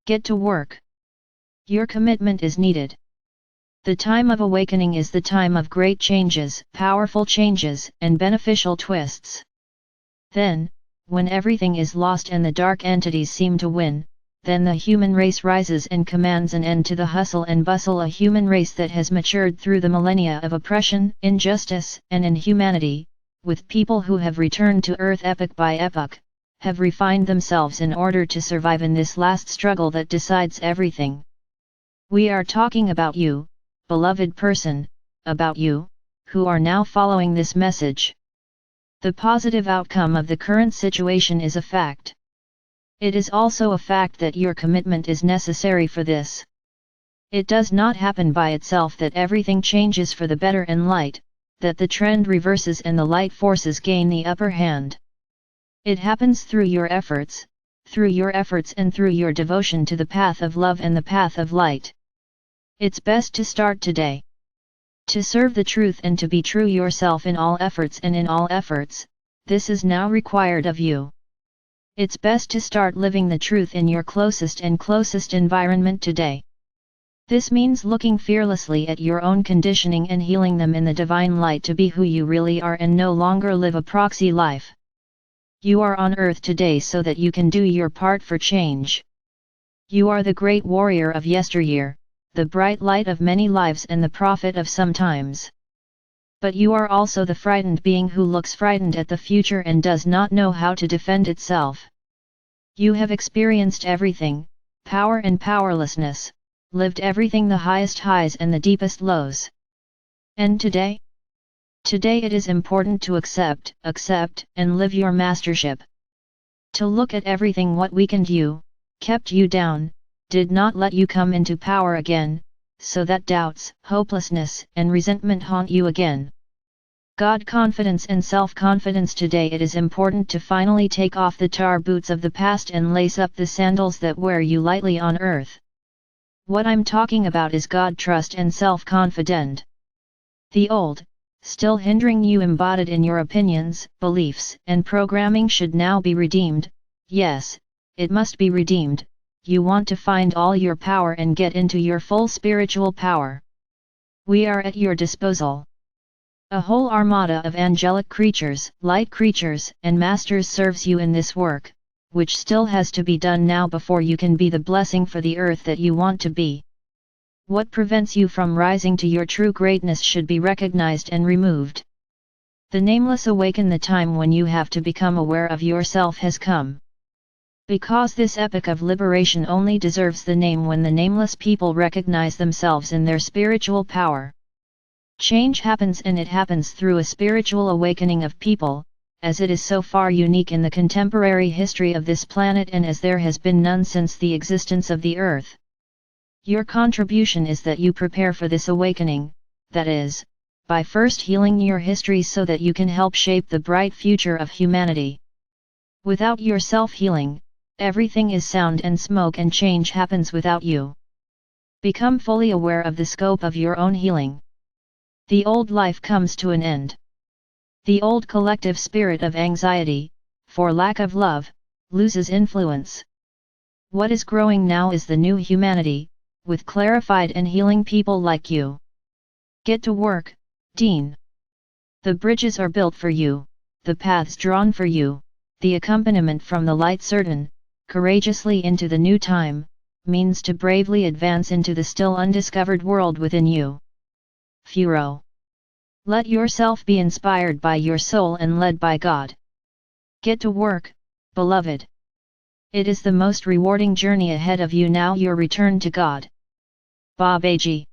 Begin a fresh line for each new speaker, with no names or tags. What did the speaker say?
Get to work. Your commitment is needed. The time of awakening is the time of great changes, powerful changes, and beneficial twists. Then, when everything is lost and the dark entities seem to win, then the human race rises and commands an end to the hustle and bustle. A human race that has matured through the millennia of oppression, injustice, and inhumanity, with people who have returned to earth epoch by epoch, have refined themselves in order to survive in this last struggle that decides everything. We are talking about you, beloved person, about you, who are now following this message. The positive outcome of the current situation is a fact. It is also a fact that your commitment is necessary for this. It does not happen by itself that everything changes for the better and light, that the trend reverses and the light forces gain the upper hand. It happens through your efforts and through your devotion to the path of love and the path of light. It's best to start today. To serve the truth and to be true yourself in all efforts and in all efforts, this is now required of you. It's best to start living the truth in your closest environment today. This means looking fearlessly at your own conditioning and healing them in the divine light to be who you really are and no longer live a proxy life. You are on earth today so that you can do your part for change. You are the great warrior of yesteryear, the bright light of many lives and the prophet of some times. But you are also the frightened being who looks frightened at the future and does not know how to defend itself. You have experienced everything, power and powerlessness, lived everything, the highest highs and the deepest lows. And today? Today it is important to accept, and live your mastership. To look at everything what weakened you, kept you down, did not let you come into power again, so that doubts, hopelessness, and resentment haunt you again. God confidence and self-confidence. Today it is important to finally take off the tar boots of the past and lace up the sandals that wear you lightly on earth. What I'm talking about is God trust and self-confident. The old, still hindering you embodied in your opinions, beliefs, and programming should now be redeemed. Yes, it must be redeemed. You want to find all your power and get into your full spiritual power. We are at your disposal. A whole armada of angelic creatures, light creatures, and masters serves you in this work, which still has to be done now before you can be the blessing for the earth that you want to be. What prevents you from rising to your true greatness should be recognized and removed. The nameless awaken. The time when you have to become aware of yourself has come. Because this epoch of liberation only deserves the name when the nameless people recognize themselves in their spiritual power. Change happens, and it happens through a spiritual awakening of people, as it is so far unique in the contemporary history of this planet and as there has been none since the existence of the earth. Your contribution is that you prepare for this awakening, that is, by first healing your history so that you can help shape the bright future of humanity. Without your self-healing, everything is sound and smoke, and change happens without you. Become fully aware of the scope of your own healing. The old life comes to an end. The old collective spirit of anxiety, for lack of love, loses influence. What is growing now is the new humanity, with clarified and healing people like you. Get to work, Dean. The bridges are built for you, the paths drawn for you, the accompaniment from the light certain, courageously into the new time, means to bravely advance into the still undiscovered world within you. Furo. Let yourself be inspired by your soul and led by God. Get to work, beloved. It is the most rewarding journey ahead of you now, your return to God. Babaji.